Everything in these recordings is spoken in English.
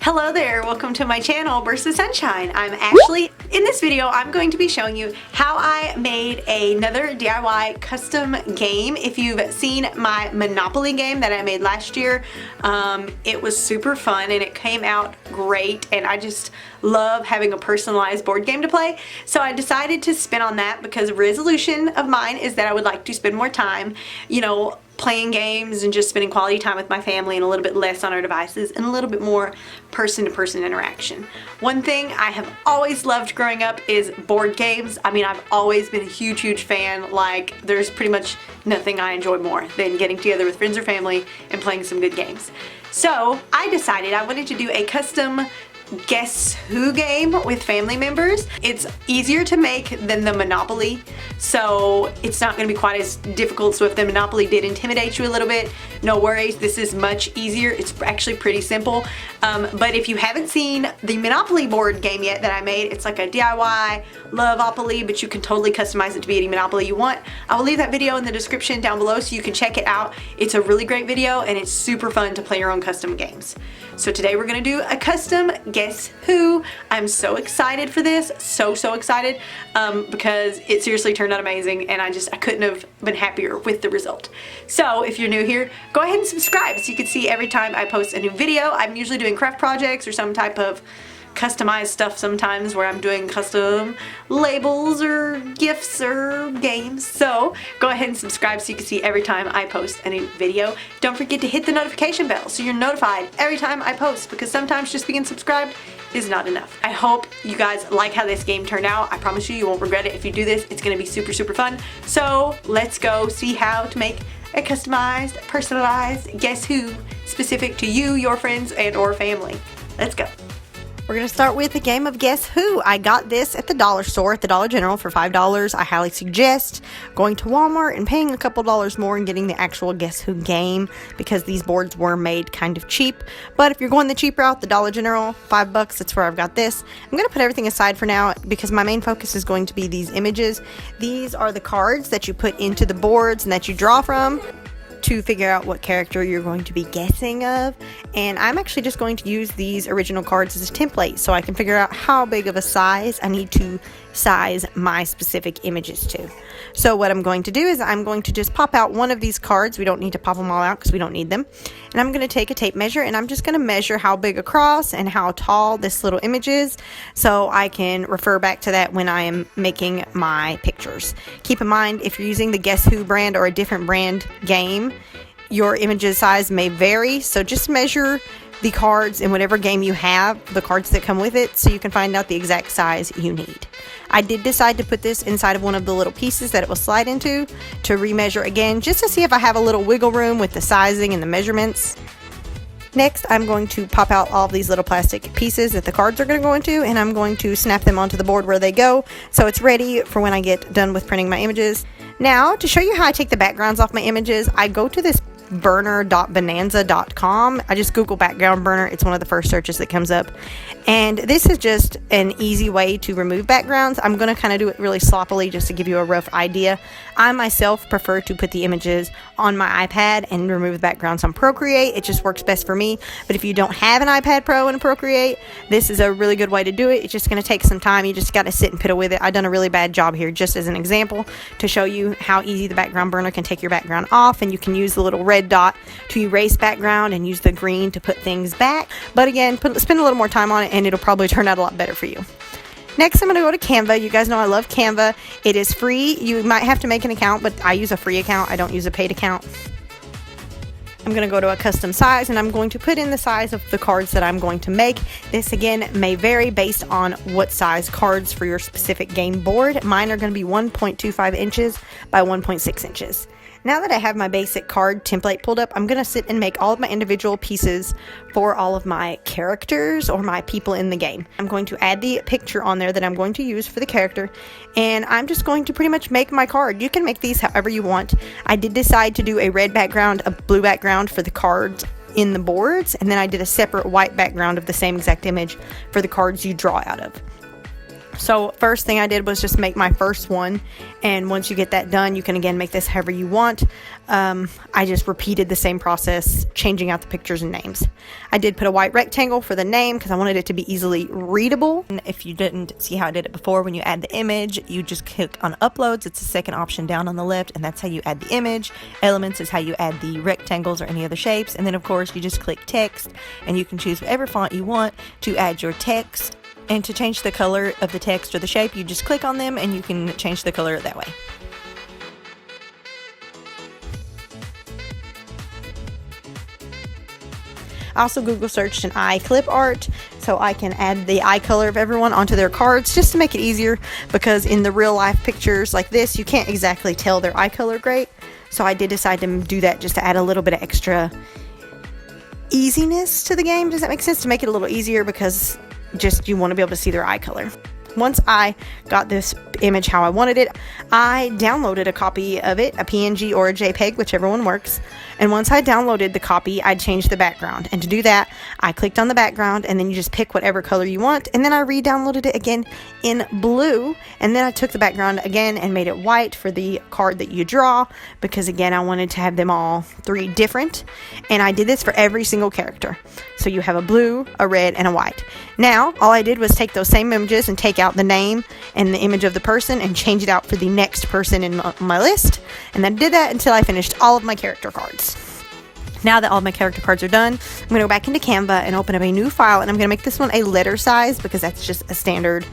Hello there, welcome to my channel, Burst of Sunshine. In this video, I'm going to be showing you how I made another DIY custom game. If you've seen my Monopoly game that I made last year, it was super fun and it came out great, and I just love having a personalized board game to play. So I decided to spin on that because a resolution of mine is that I would like to spend more time, playing games and just spending quality time with my family and a little bit less on our devices and a little bit more person-to-person interaction. One thing I have always loved growing up is board games. I mean, I've always been a huge fan. Like, there's pretty much nothing I enjoy more than getting together with friends or family and playing some good games. So I decided I wanted to do a custom Guess Who game with family members. It's easier to make than the Monopoly, so it's not going to be quite as difficult. So if the Monopoly did intimidate you a little bit, no worries, this is much easier. It's actually pretty simple. But if you haven't seen the Monopoly board game yet that I made, it's like a DIY Love-opoly, but you can totally customize it to be any Monopoly you want. I will leave that video in the description down below so you can check it out. It's a really great video and it's super fun to play your own custom games. So today we're going to do a custom Guess Who. I'm so excited for this, so excited, because it seriously turned out amazing and I couldn't have been happier with the result. So if you're new here, go ahead and subscribe so you can see every time I post a new video. I'm usually doing craft projects or some type of customized stuff sometimes where I'm doing custom labels or gifts or games. So go ahead and subscribe so you can see every time I post a new video. Don't forget to hit the notification bell so you're notified every time I post, because sometimes just being subscribed is not enough. I hope you guys like how this game turned out. I promise you won't regret it if you do this. It's gonna be super fun. So let's go see how to make a customized, personalized Guess Who specific to you, your friends, and or family. Let's go. We're going to start with a game of Guess Who. I got this at the dollar store, at the Dollar General, for $5. I highly suggest going to Walmart and paying a couple dollars more and getting the actual Guess Who game, because these boards were made kind of cheap. But if you're going the cheap route, the Dollar General, $5, that's where I've got this. I'm going to put everything aside for now because my main focus is going to be these images. These are the cards that you put into the boards and that you draw from to figure out what character you're going to be guessing of. And I'm actually just going to use these original cards as a template so I can figure out how big of a size I need to size my specific images to. So what I'm going to do is I'm going to just pop out one of these cards. We don't need to pop them all out because we don't need them. And I'm going to take a tape measure and I'm just going to measure how big across and how tall this little image is so I can refer back to that when I am making my pictures. Keep in mind, if you're using the Guess Who brand or a different brand game, your images size may vary, so just measure the cards in whatever game you have, the cards that come with it, so you can find out the exact size you need. I did decide to put this inside of one of the little pieces that it will slide into to remeasure again, just to see if I have a little wiggle room with the sizing and the measurements. Next, I'm going to pop out all of these little plastic pieces that the cards are going to go into, and I'm going to snap them onto the board where they go, so it's ready for when I get done with printing my images. Now, to show you how I take the backgrounds off my images, I go to this burner.bonanza.com. I just Google background burner. It's one of the first searches that comes up. And this is just an easy way to remove backgrounds. I'm going to kind of do it really sloppily just to give you a rough idea. I myself prefer to put the images on my iPad and remove the backgrounds on Procreate. It just works best for me. But if you don't have an iPad Pro and Procreate, this is a really good way to do it. It's just going to take some time. You just got to sit and piddle with it. I've done a really bad job here just as an example to show you how easy the background burner can take your background off, and you can use the little red dot to erase background and use the green to put things back. But again, spend a little more time on it and it'll probably turn out a lot better for you. Next, I'm going to go to Canva. You guys know I love Canva. It is free. You might have to make an account, but I use a free account. I don't use a paid account. I'm going to go to a custom size and I'm going to put in the size of the cards that I'm going to make. This again may vary based on what size cards for your specific game board. Mine are going to be 1.25 inches by 1.6 inches. Now that I have my basic card template pulled up, I'm going to sit and make all of my individual pieces for all of my characters or my people in the game. I'm going to add the picture on there that I'm going to use for the character, and I'm just going to pretty much make my card. You can make these however you want. I did decide to do a red background, a blue background for the cards in the boards, and then I did a separate white background of the same exact image for the cards you draw out of. So first thing I did was just make my first one, and once you get that done, you can again make this however you want. I just repeated the same process, changing out the pictures and names. I did put a white rectangle for the name because I wanted it to be easily readable. And if you didn't see how I did it before, when you add the image, you just click on uploads. It's the second option down on the left, and that's how you add the image. Elements is how you add the rectangles or any other shapes, and then of course you just click text, and you can choose whatever font you want to add your text. And to change the color of the text or the shape, you just click on them and you can change the color that way. I also Google searched an eye clip art so I can add the eye color of everyone onto their cards just to make it easier, because in the real life pictures like this, you can't exactly tell their eye color great. So I did decide to do that just to add a little bit of extra easiness to the game. Does that make sense? To make it a little easier, because just you want to be able to see their eye color. Once I got this image how I wanted it, I downloaded a copy of it, a PNG or a JPEG, whichever one works. And once I downloaded the copy, I changed the background. And to do that, I clicked on the background, and then you just pick whatever color you want. And then I re-downloaded it again in blue. And then I took the background again and made it white for the card that you draw, because again, I wanted to have them all three different. And I did this for every single character. So you have a blue, a red, and a white. Now, all I did was take those same images and take out the name and the image of the person and change it out for the next person in my list. And then I did that until I finished all of my character cards. Now that all my character cards are done, I'm going to go back into Canva and open up a new file, and I'm going to make this one a letter size because that's just a standard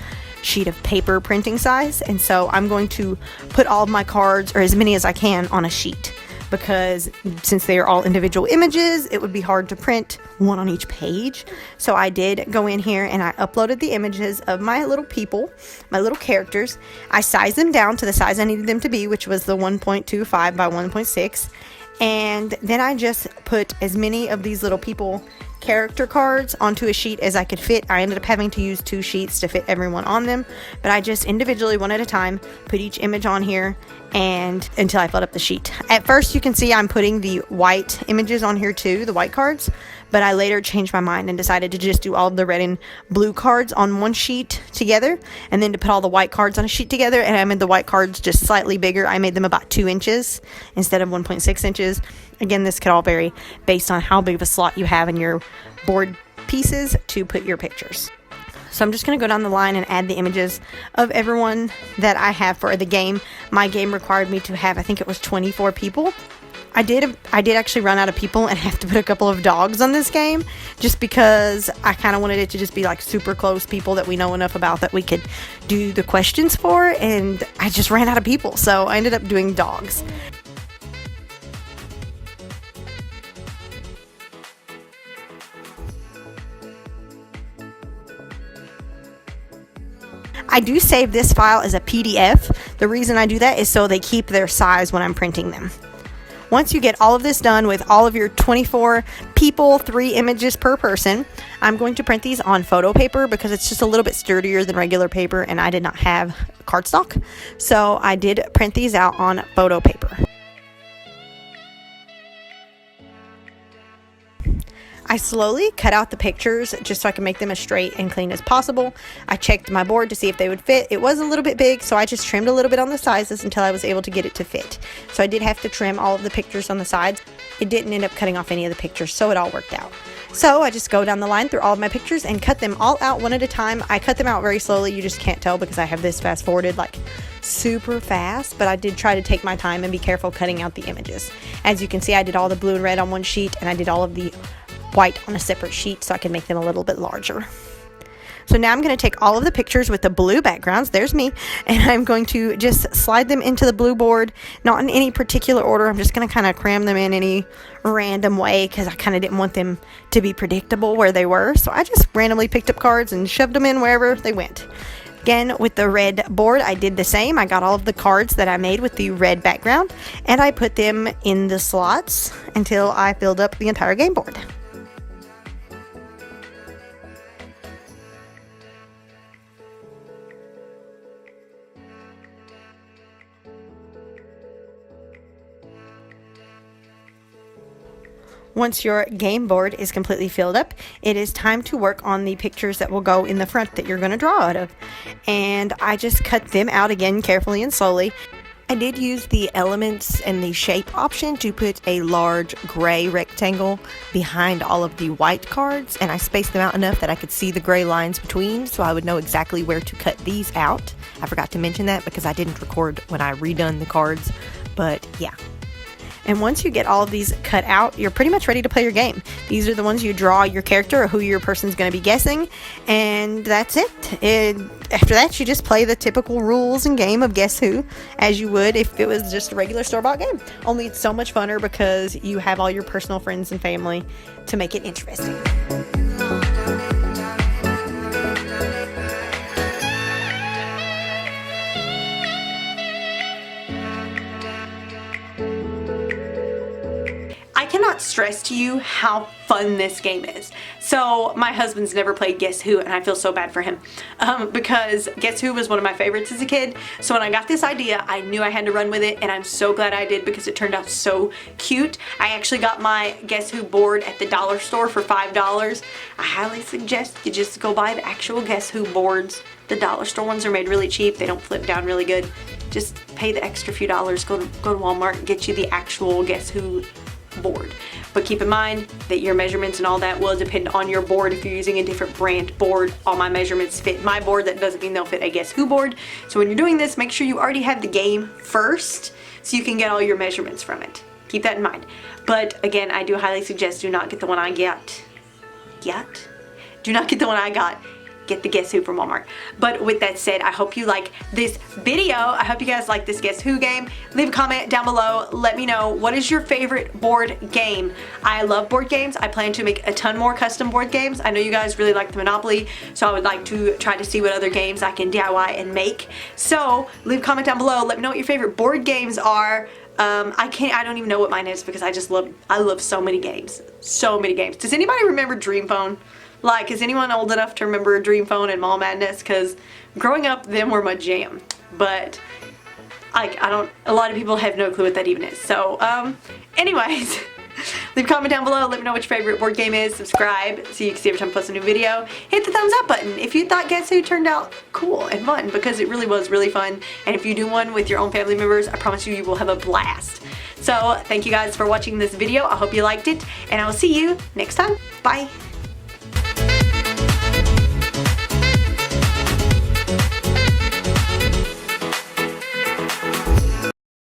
sheet of paper printing size. And so I'm going to put all of my cards, or as many as I can, on a sheet, because since they are all individual images, it would be hard to print one on each page. So I did go in here and I uploaded the images of my little people, my little characters. I sized them down to the size I needed them to be, which was the 1.25 by 1.6. And then I just put as many of these little people character cards onto a sheet as I could fit. I ended up having to use 2 sheets to fit everyone on them, but I just individually, one at a time, put each image on here and until I filled up the sheet. At first, you can see I'm putting the white images on here too, the white cards, but I later changed my mind and decided to just do all of the red and blue cards on one sheet together, and then to put all the white cards on a sheet together. And I made the white cards just slightly bigger. I made them about 2 inches instead of 1.6 inches. Again, this could all vary based on how big of a slot you have in your board pieces to put your pictures. So I'm just going to go down the line and add the images of everyone that I have for the game. My game required me to have, I think it was 24 people. I did actually run out of people and have to put a couple of dogs on this game, just because I kind of wanted it to just be like super close people that we know enough about that we could do the questions for, and I just ran out of people, so I ended up doing dogs. I do save this file as a PDF. The reason I do that is so they keep their size when I'm printing them. Once you get all of this done with all of your 24 people, 3 images per person, I'm going to print these on photo paper because it's just a little bit sturdier than regular paper, and I did not have cardstock. So I did print these out on photo paper. I slowly cut out the pictures just so I can make them as straight and clean as possible. I checked my board to see if they would fit. It was a little bit big, so I just trimmed a little bit on the sizes until I was able to get it to fit. So I did have to trim all of the pictures on the sides. It didn't end up cutting off any of the pictures, so it all worked out. So I just go down the line through all of my pictures and cut them all out one at a time. I cut them out very slowly. You just can't tell because I have this fast forwarded like super fast, but I did try to take my time and be careful cutting out the images. As you can see, I did all the blue and red on one sheet, and I did all of the white on a separate sheet so I can make them a little bit larger. So now I'm going to take all of the pictures with the blue backgrounds, there's me, and I'm going to just slide them into the blue board, not in any particular order. I'm just going to kind of cram them in any random way because I kind of didn't want them to be predictable where they were. So I just randomly picked up cards and shoved them in wherever they went. Again, with the red board, I did the same. I got all of the cards that I made with the red background, and I put them in the slots until I filled up the entire game board. Once your game board is completely filled up, it is time to work on the pictures that will go in the front that you're going to draw out of. And I just cut them out again carefully and slowly. I did use the elements and the shape option to put a large gray rectangle behind all of the white cards, and I spaced them out enough that I could see the gray lines between, so I would know exactly where to cut these out. I forgot to mention that because I didn't record when I redone the cards, but yeah. And once you get all of these cut out, you're pretty much ready to play your game. These are the ones you draw your character or who your person's going to be guessing, and that's it. After that, you just play the typical rules and game of Guess Who, as you would if it was just a regular store-bought game. Only it's so much funner because you have all your personal friends and family to make it interesting. I cannot stress to you how fun this game is. So my husband's never played Guess Who, and I feel so bad for him because Guess Who was one of my favorites as a kid. So when I got this idea, I knew I had to run with it, and I'm so glad I did because it turned out so cute. I actually got my Guess Who board at the dollar store for $5. I highly suggest you just go buy the actual Guess Who boards. The dollar store ones are made really cheap. They don't flip down really good. Just pay the extra few dollars, go to Walmart and get you the actual Guess Who board. But keep in mind that your measurements and all that will depend on your board. If you're using a different brand board, all my measurements fit my board. That doesn't mean they'll fit a Guess Who board. So when you're doing this, make sure you already have the game first so you can get all your measurements from it. Keep that in mind. But again, I do highly suggest do not get the one I got. Do not get the one I got. Get the Guess Who from Walmart. But with that said, I hope you like this video. I hope you guys like this Guess Who game. Leave a comment down below. Let me know, what is your favorite board game? I love board games. I plan to make a ton more custom board games. I know you guys really like the Monopoly, so I would like to try to see what other games I can DIY and make. So leave a comment down below. Let me know what your favorite board games are. I don't even know what mine is because I love so many games. So many games. Does anybody remember Dream Phone? Like, is anyone old enough to remember Dream Phone and Mall Madness? Because growing up, them were my jam. But a lot of people have no clue what that even is. So, anyways, leave a comment down below. Let me know what your favorite board game is. Subscribe so you can see every time I post a new video. Hit the thumbs up button if you thought Guess Who turned out cool and fun, because it really was really fun. And if you do one with your own family members, I promise you, you will have a blast. So, thank you guys for watching this video. I hope you liked it, and I will see you next time. Bye.